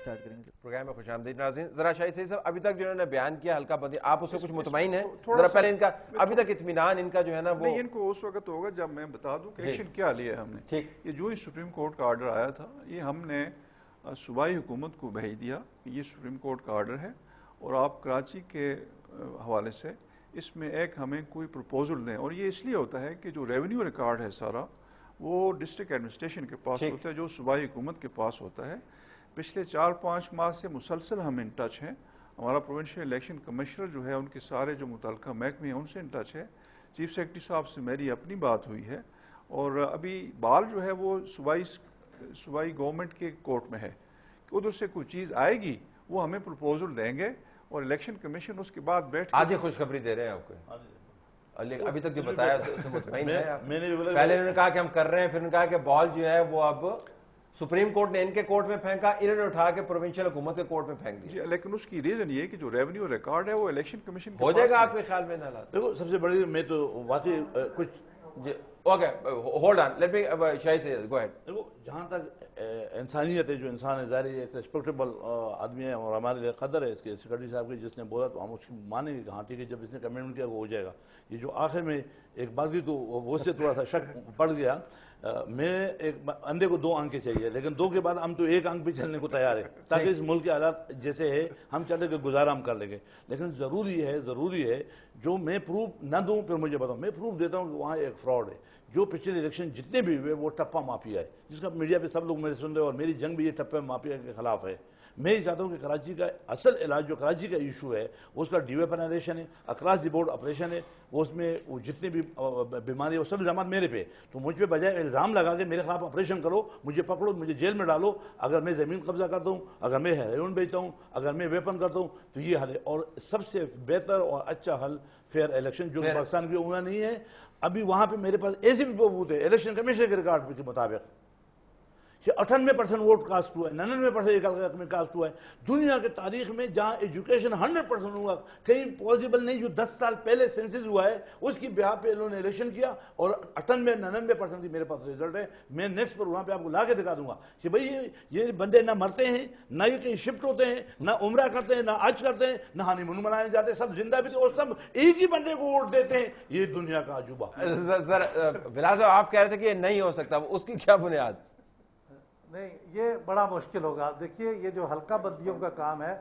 Start کریں گے. Programme میں خوش آمدید ناظرین. ذرا شاہد سعید صاحب ابھی تک جو انہوں نے بیان کیا حلقہ بندی, آپ اس سے کچھ مطمئن ہیں؟ ذرا پہلے ان کا ابھی تک اطمینان ان کا جو ہے نا وہ ان کو اس وقت ہوگا جب میں بتا دوں کہ ایکشن کیا لیا ہم نے. ٹھیک, یہ جو ہی سپریم کورٹ کا آرڈر آیا تھا یہ ہم نے صوبائی حکومت کو بھیج دیا کہ یہ سپریم کورٹ کا آرڈر ہے اور آپ کراچی کے حوالے سے اس میں ایک ہمیں کوئی پروپوزل دیں. اور یہ اس لیے ہوتا ہے کہ جو ریونیو ریکارڈ ہے سارا وہ ڈسٹرکٹ ایڈمنسٹریشن کے پاس ہوتا ہے, جو صوبائی حکومت کے پاس ہوتا ہے. پچھلے 4-5 ماہ سے مسلسل ہم ان ٹچ ہیں. ہمارا پروونشل الیکشن کمشنر جو ہے ان کے سارے جو متعلقہ محکمے ہیں ان سے ان ٹچ ہے. چیف سیکرٹری صاحب سے میری اپنی بات ہوئی ہے اور ابھی بال جو ہے وہ صوبائی گورنمنٹ کے کورٹ میں ہے. ادھر سے کوئی چیز آئے گی وہ ہمیں پروپوزل دیں گے اور الیکشن کمیشن اس کے بعد بیٹھ آج خوشخبری دے رہے ہیں آپ کو. ابھی تک جو بتایا اس سے مطمئن ہے؟ پہلے انہوں نے کہا کہ ہم کر رہے ہیں, پھر انہوں نے کہا کہ بال جو ہے وہ اب سپریم کورٹ نے ان کے کورٹ میں پھینکا, انہوں نے اٹھا کے پروونشل حکومت کے کورٹ میں پھینک دیا. لیکن اس کی ریزن یہ کہ جو ریونیو ریکارڈ ہے وہ الیکشن کمیشن ہو جائے گا آپ کے خیال میں نہ حالات. دیکھو سب سے بڑی میں تو واقعی کچھ okay hold on let me Shahid Saeed go ahead. دیکھو جہاں تک انسانیت ہے, جو انسان ہے ظاہر ایک ریسپیکٹیبل آدمی ہے اور ہمارے لیے قدر ہے اس کے سیکرٹری صاحب کی, جس نے بولا تو ہم اس کی مانیں گے کہ ہاں ٹھیک ہے, جب اس نے کمنٹ کیا وہ ہو جائے گا. یہ جو آخر میں ایک بات کی تو وہ سے تھوڑا سا شک پڑ گیا. میں ایک اندھے کو 2 آنکھیں چاہیے, لیکن 2 کے بعد ہم تو 1 آنکھ پہ چلنے کو تیار ہے تاکہ اس ملک کے حالات جیسے ہے ہم چلے کہ گزارا ہم کر لیں گے. لیکن ضروری ہے جو میں پروف نہ دوں پھر مجھے بتاؤں. میں پروف دیتا ہوں کہ وہاں ایک فراڈ ہے. جو پچھلے الیکشن جتنے بھی ہوئے وہ ٹپا مافیا ہے, جس کا میڈیا پہ سب لوگ میرے سن رہے ہیں, اور میری جنگ بھی یہ ٹپا مافیا کے خلاف ہے. میں یہ چاہتا ہوں کہ کراچی کا اصل علاج جو کراچی کا ایشو ہے اس کا ڈی ویپنائزیشن ہے, اکراس دی بورڈ آپریشن ہے. وہ اس میں وہ جتنے بھی بیماری وہ سب الزامات میرے پہ, تو مجھ پہ بجائے الزام لگا کے میرے خلاف آپریشن کرو, مجھے پکڑو, مجھے جیل میں ڈالو. اگر میں زمین قبضہ کرتا ہوں, اگر میں ہیروئن بیچتا ہوں, اگر میں ویپن کرتا ہوں تو یہ حل ہے. اور سب سے بہتر اور اچھا حل فیئر الیکشن, جو پاکستان کی ہونا نہیں ہے. ابھی وہاں پہ میرے پاس ایسی بھی ثبوت ہے الیکشن کمیشن کے ریکارڈ کے مطابق 98% ووٹ کاسٹ ہوا ہے, 99% میں کاسٹ ہوا ہے. دنیا کے تاریخ میں جہاں ایجوکیشن 100% ہوا, کہیں پاسبل نہیں. جو 10 سال پہلے سینسس ہوا ہے اس کی بہا پہ انہوں نے الیکشن کیا اور 98-99% کی میرے پاس ریزلٹ ہے. میں نیکسٹ پروگرام پہ آپ کو لا کے دکھا دوں گا کہ بھئی یہ بندے نہ مرتے ہیں, نہ یہ کہیں شفٹ ہوتے ہیں, نہ عمرہ کرتے ہیں, نہ حج کرتے ہیں, نہ ہانی مون منائے جاتے ہیں, سب زندہ بھی تھے اور سب ایک ہی بندے کو ووٹ دیتے ہیں. یہ دنیا کا عجوبہ. بلال صاحب آپ کہہ رہے تھے کہ یہ نہیں ہو سکتا, اس کی کیا بنیاد؟ نہیں, یہ بڑا مشکل ہوگا. دیکھیے یہ جو حلقہ بندیوں کا کام ہے,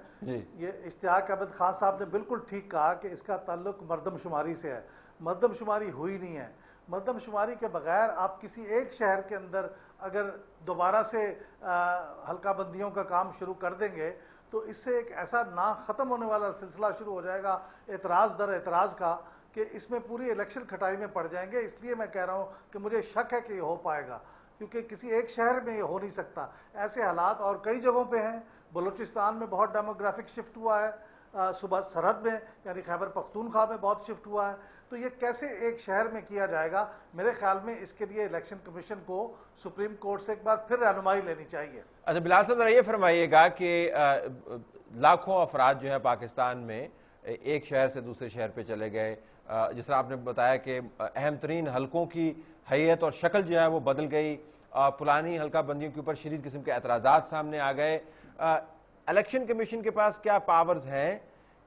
یہ اشتیاق احمد خان صاحب نے بالکل ٹھیک کہا کہ اس کا تعلق مردم شماری سے ہے. مردم شماری ہوئی نہیں ہے. مردم شماری کے بغیر آپ کسی ایک شہر کے اندر اگر دوبارہ سے حلقہ بندیوں کا کام شروع کر دیں گے تو اس سے ایک ایسا نہ ختم ہونے والا سلسلہ شروع ہو جائے گا اعتراض در اعتراض کا, کہ اس میں پوری الیکشن کھٹائی میں پڑ جائیں گے. اس لیے میں کہہ رہا ہوں کہ مجھے شک ہے کہ یہ ہو پائے گا, کیونکہ کسی ایک شہر میں یہ ہو نہیں سکتا. ایسے حالات اور کئی جگہوں پہ ہیں. بلوچستان میں بہت ڈیموگرافک شفٹ ہوا ہے, صوبہ سرحد میں یعنی خیبر پختونخوا میں بہت شفٹ ہوا ہے. تو یہ کیسے ایک شہر میں کیا جائے گا؟ میرے خیال میں اس کے لیے الیکشن کمیشن کو سپریم کورٹ سے ایک بار پھر رہنمائی لینی چاہیے. اچھا بلال صاحب یہ فرمائیے گا کہ لاکھوں افراد جو ہے پاکستان میں ایک شہر سے دوسرے شہر پہ چلے گئے, جس طرح آپ نے بتایا کہ اہم ترین حلقوں کی حیت اور شکل جو ہے وہ بدل گئی, پرانی حلقہ بندیوں کے اوپر شدید قسم کے اعتراضات سامنے آ گئے. الیکشن کمیشن کے پاس کیا پاورز ہیں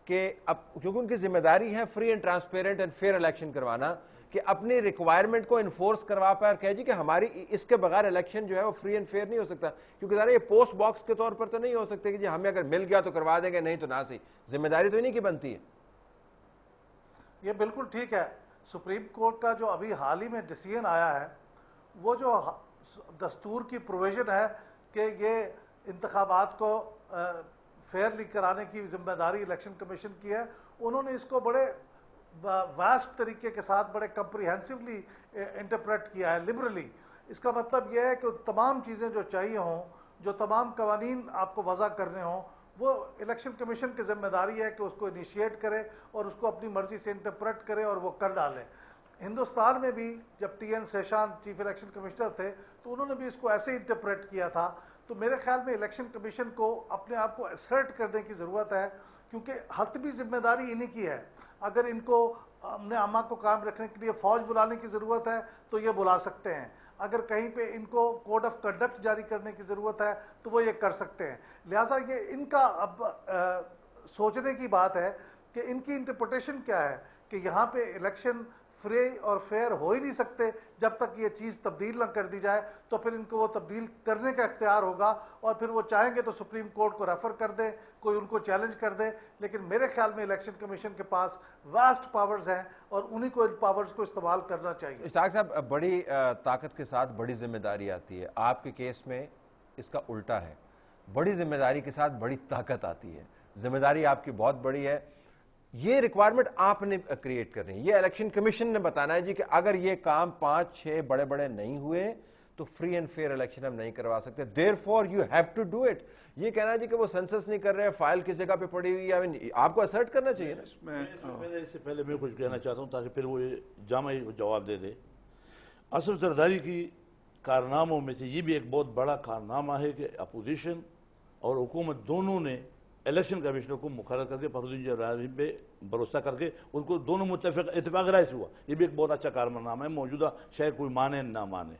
کہ اب کیونکہ ان کی ذمہ داری ہے free and transparent and fair election کروانا, کہ اپنی ریکوائرمنٹ کو انفورس کروا پائے اور کہے جی کہ ہماری اس کے بغیر الیکشن جو ہے وہ فری اینڈ فیئر نہیں ہو سکتا, کیونکہ ذرا یہ پوسٹ باکس کے طور پر تو نہیں ہو سکتے کہ جی ہمیں اگر مل گیا تو کروا دیں گے, نہیں تو نہ صحیح. ذمہ داری تو انہیں کی بنتی ہے. یہ بالکل ٹھیک ہے. سپریم کورٹ کا جو ابھی حال ہی میں ڈیسیژن آیا ہے وہ جو دستور کی پروویژن ہے کہ یہ انتخابات کو فیئرلی کرانے کی ذمہ داری الیکشن کمیشن کی ہے, انہوں نے اس کو بڑے واسٹ طریقے کے ساتھ بڑے کمپریہنسولی انٹرپریٹ کیا ہے, لبرلی. اس کا مطلب یہ ہے کہ تمام چیزیں جو چاہیے ہوں, جو تمام قوانین آپ کو وضع کرنے ہوں, وہ الیکشن کمیشن کی ذمہ داری ہے کہ اس کو انیشیٹ کرے اور اس کو اپنی مرضی سے انٹرپریٹ کرے اور وہ کر ڈالے. ہندوستان میں بھی جب T N Seshan chief election commissioner تھے تو انہوں نے بھی اس کو ایسے ہی انٹرپریٹ کیا تھا. تو میرے خیال میں الیکشن کمیشن کو اپنے آپ کو اسرٹ کرنے کی ضرورت ہے, کیونکہ حتمی ذمہ داری انہی کی ہے. اگر ان کو امن عامہ کو قائم رکھنے کے لیے فوج بلانے کی ضرورت ہے تو یہ بلا سکتے ہیں, اگر کہیں پہ ان کو کوڈ آف کنڈکٹ جاری کرنے کی ضرورت ہے تو وہ یہ کر سکتے ہیں. لہٰذا یہ ان کا اب سوچنے کی بات ہے کہ ان کی انٹرپریٹیشن کیا ہے کہ یہاں پہ الیکشن فری اور فیئر ہو ہی نہیں سکتے جب تک یہ چیز تبدیل نہ کر دی جائے. تو پھر ان کو وہ تبدیل کرنے کا اختیار ہوگا اور پھر وہ چاہیں گے تو سپریم کورٹ کو ریفر کر دے, کوئی ان کو چیلنج کر دے. لیکن میرے خیال میں الیکشن کمیشن کے پاس واسٹ پاورز ہیں اور انہی کو ان پاورز کو استعمال کرنا چاہیے. اشتاق صاحب, بڑی طاقت کے ساتھ بڑی ذمہ داری آتی ہے. آپ کے کیس میں اس کا الٹا ہے, بڑی ذمہ داری کے ساتھ بڑی طاقت آتی ہے. ذمہ داری آپ کی بہت بڑی ہے. یہ ریکوائرمنٹ آپ نے کریٹ کرنی ہے, یہ الیکشن کمیشن نے بتانا ہے جی کہ اگر یہ کام 5-6 بڑے بڑے نہیں ہوئے تو فری اینڈ فیئر الیکشن ہم نہیں کروا سکتے. Therefore you have to do it. یہ کہنا جی کہ وہ سنسس نہیں کر رہے, فائل کس جگہ پہ پڑی ہوئی ہے, آپ کو اسرٹ کرنا چاہیے نا. اس سے پہلے میں کچھ کہنا چاہتا ہوں تاکہ پھر وہ جامعی جواب دے دے. اسد زرداری کی کارناموں میں سے یہ بھی ایک بہت بڑا کارنامہ ہے کہ اپوزیشن اور حکومت دونوں نے الیکشن کمیشنر کو مقرر کر کے فخر الدین جرائم پہ بھروسہ کر کے ان کو دونوں اتفاق رائے سے ہوا. یہ بھی ایک بہت اچھا کارنامہ ہے, موجودہ شاید کوئی مانے نہ مانے.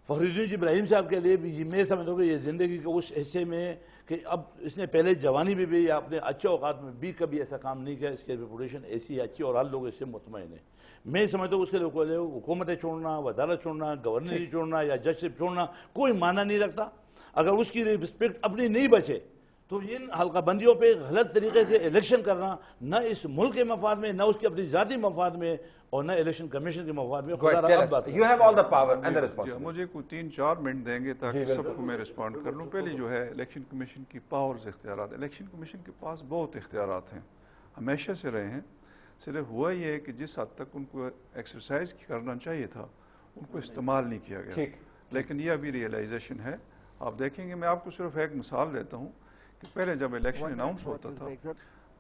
فخر الدین ابراہیم صاحب کے لیے بھی یہ میں سمجھتا ہوں کہ یہ زندگی کے اس حصے میں کہ اب اس نے پہلے جوانی میں بھی یا اپنے اچھے اوقات میں بھی کبھی ایسا کام نہیں کیا, اس کی ریپوٹیشن ایسی ہے اچھی اور ہر لوگ اس سے مطمئن ہیں. میں سمجھتا ہوں اس کے لیے حکومتیں چھوڑنا, وزارت چھوڑنا, گورنری چھوڑنا یا جج شپ چھوڑنا کوئی معنی نہیں رکھتا. اگر اس کی رسپیکٹ اپنی نہیں بچے تو ان حلقہ بندیوں پہ غلط طریقے سے الیکشن کرنا نہ اس ملک کے مفاد میں, نہ اس کی اپنی ذاتی مفاد میں, اور نہ الیکشن کمیشن کے مفاد میں. مجھے کوئی 3-4 منٹ دیں گے تاکہ سب کو میں رسپونڈ کر لوں. پہلی جو ہے الیکشن کمیشن کی پاورز, اختیارات. الیکشن کمیشن کے پاس بہت اختیارات ہیں, ہمیشہ سے رہے ہیں. صرف ہوا یہ ہے کہ جس حد تک ان کو ایکسرسائز کرنا چاہیے تھا ان کو استعمال نہیں کیا گیا. لیکن یہ ابھی ریئلائزیشن ہے. آپ دیکھیں گے, میں آپ کو صرف ایک مثال دیتا ہوں کہ پہلے جب الیکشن اناؤنس ہوتا تھا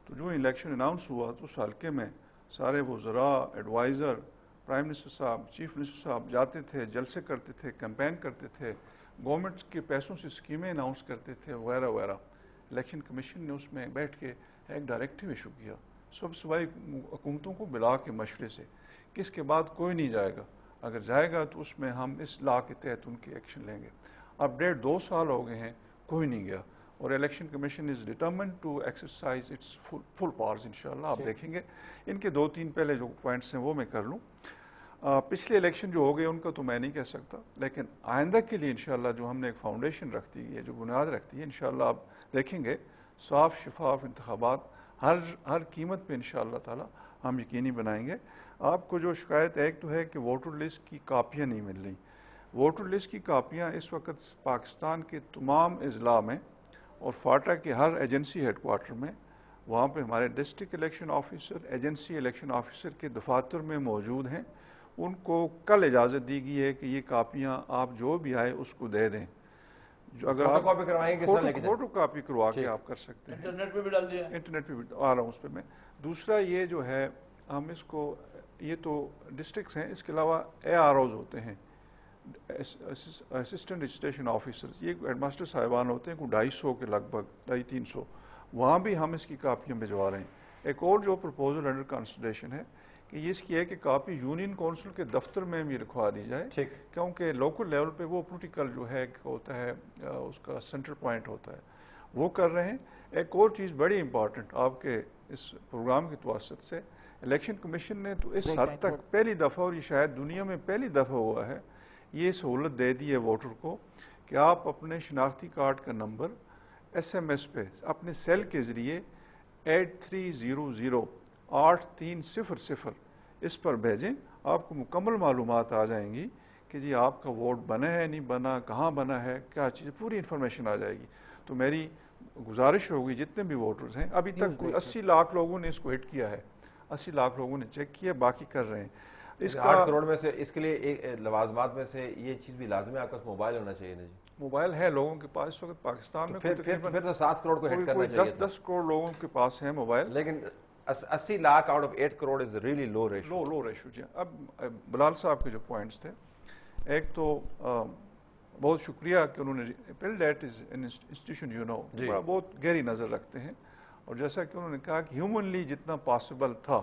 تو جو الیکشن اناؤنس ہوا تو اس حلقے میں سارے وزراء, ایڈوائزر, پرائم منسٹر صاحب, چیف منسٹر صاحب جاتے تھے, جلسے کرتے تھے, کیمپین کرتے تھے, گورنمنٹ کے پیسوں سے اسکیمیں اناؤنس کرتے تھے وغیرہ وغیرہ. الیکشن کمیشن نے اس میں بیٹھ کے ایک ڈائریکٹیو ایشو کیا سب صوبائی حکومتوں کو بلا کے مشورے سے کہ اس کے بعد کوئی نہیں جائے گا, اگر جائے گا تو اس میں ہم اس لا کے تحت ان کی ایکشن لیں گے. اب 1.5-2 سال ہو گئے ہیں, کوئی نہیں گیا. اور election commission is determined to exercise its full powers. انشاءاللہ آپ دیکھیں گے. ان کے 2-3 پہلے جو پوائنٹس ہیں وہ میں کر لوں. پچھلے الیکشن جو ہو گئے ان کا تو میں نہیں کہہ سکتا, لیکن آئندہ کے لیے انشاءاللہ جو ہم نے ایک فاؤنڈیشن رکھ دی ہے, جو بنیاد رکھتی ہے, انشاءاللہ آپ دیکھیں گے صاف شفاف انتخابات ہر قیمت پہ انشاءاللہ تعالی ہم یقینی بنائیں گے. آپ کو جو شکایت ایک تو ہے کہ ووٹر لسٹ کی کاپیاں نہیں مل رہی. ووٹر لسٹ کی کاپیاں اس وقت پاکستان کے تمام اضلاع میں اور فاٹا کے ہر ایجنسی ہیڈ کوارٹر میں, وہاں پہ ہمارے district election officer, agency election officer کے دفاتر میں موجود ہیں. ان کو کل اجازت دی گئی ہے کہ یہ کاپیاں آپ جو بھی آئے اس کو دے دیں. جو اگر آپ فوٹو کاپی کروا کے آپ کر سکتے ہیں, انٹرنیٹ پہ بھی ڈال دیا, انٹرنیٹ پہ بھی آ رہا ہوں اس پہ میں. دوسرا یہ جو ہے ہم اس کو, یہ تو ڈسٹرکٹس ہیں, اس کے علاوہ AROs ہوتے ہیں, اسسٹنٹ رجسٹریشن آفیسرز. یہ ہیڈ ماسٹر صاحبان ہوتے ہیں کوئی 250 کے لگ بھگ 250-300. وہاں بھی ہم اس کی کاپیاں بھجوا رہے ہیں. ایک اور جو پروپوزل انڈر کنسیڈریشن ہے کہ یہ اس کی ہے کہ کاپی یونین کونسل کے دفتر میں بھی رکھوا دی جائے, کیونکہ لوکل لیول پہ وہ پولیٹیکل جو ہے ہوتا ہے, اس کا سینٹر پوائنٹ ہوتا ہے, وہ کر رہے ہیں. ایک اور چیز بڑی امپورٹنٹ آپ کے اس پروگرام کی توسط سے, الیکشن کمیشن نے تو اس حد تک پہلی دفعہ, اور یہ شاید دنیا میں پہلی دفعہ ہوا ہے, یہ سہولت دے دی ہے ووٹر کو کہ آپ اپنے شناختی کارڈ کا نمبر SMS پہ اپنے سیل کے ذریعے 8300-8300 اس پر بھیجیں. آپ کو مکمل معلومات آ جائیں گی کہ جی آپ کا ووٹ بنا ہے نہیں بنا, کہاں بنا ہے, کیا چیز, پوری انفارمیشن آ جائے گی. تو میری گزارش ہوگی جتنے بھی ووٹرز ہیں, ابھی تک کوئی 80 لاکھ لوگوں نے اس کو ہٹ کیا ہے, 80 لاکھ لوگوں نے چیک کیا, باقی کر رہے ہیں. اس 8 کروڑ میں سے اس کے لیے لوازمات میں سے یہ چیز بھی لازم ہے, آپ کا موبائل ہونا چاہیے نا جی. موبائل ہے لوگوں کے پاس اس وقت پاکستان میں, پھر تو 7 کروڑ کو ہٹ کرنا چاہیے. 10 کروڑ لوگوں کے پاس ہے موبائل, لیکن 80 lakh out of 8 crore is really low ratio. Low ratio جی. اب بلال صاحب کے جو پوائنٹس تھے, ایک تو بہت شکریہ کہ انہوں نے PILDAT is an institution you know, بہت گہری نظر رکھتے ہیں, اور جیسا کہ انہوں نے کہا کہ ہیومنلی جتنا پاسبل تھا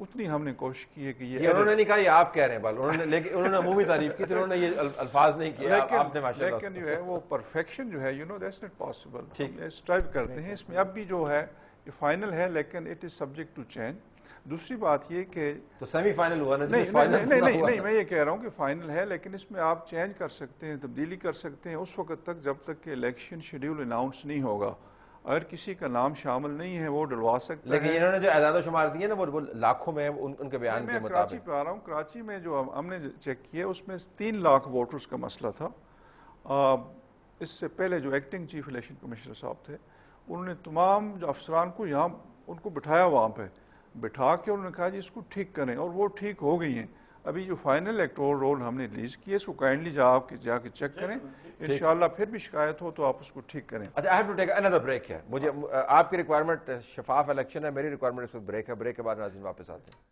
اتنی ہم نے کوشش کی ہے کہ یہ انہوں نے نہیں کہا، یہ آپ کہہ رہے ہیں، لیکن انہوں نے عمومی تعریف کی تھی، انہوں نے یہ الفاظ نہیں کیا، آپ نے ماشاءاللہ. لیکن جو ہے وہ پرفیکشن جو ہے دیٹس ناٹ پاسبل. ہم اسٹرائیو کرتے ہیں اس میں، اب بھی جو ہے یہ فائنل ہے لیکن it is subject to change. دوسری بات یہ کہ تو سیمی فائنل ہوا نا؟ نہیں میں یہ کہہ رہا ہوں کہ فائنل ہے لیکن اس میں آپ چینج کر سکتے ہیں، تبدیلی کر سکتے ہیں اس وقت تک جب تک کہ الیکشن شیڈیول اناؤنس نہیں ہوگا. اگر کسی کا نام شامل نہیں ہے وہ ڈلوا سکتا ہے. لیکن انہوں نے جو اعداد و شمار دیے نا وہ لاکھوں میں ان کے بیان کے مطابق. کراچی پہ آ رہا ہوں. کراچی میں جو ہم نے چیک کیا اس میں 3 لاکھ ووٹرز کا مسئلہ تھا. اس سے پہلے جو ایکٹنگ چیف الیکشن کمشنر صاحب تھے انہوں نے تمام جو افسران کو یہاں ان کو بٹھایا، وہاں پہ بٹھا کے انہوں نے کہا جی اس کو ٹھیک کریں، اور وہ ٹھیک ہو گئی ہیں. ابھی جو فائنل الیکٹورل رول ہم نے ریلیز کیے اس کو کائنڈلی جا کے چیک کریں. انشاءاللہ پھر بھی شکایت ہو تو آپ اس کو ٹھیک کریں. اچھا، I have to take another break ہے. مجھے آپ کی ریکوائرمنٹ شفاف الیکشن ہے، میری ریکوائرمنٹ اس وقت بریک ہے. بریک کے بعد ناظرین واپس آتے ہیں.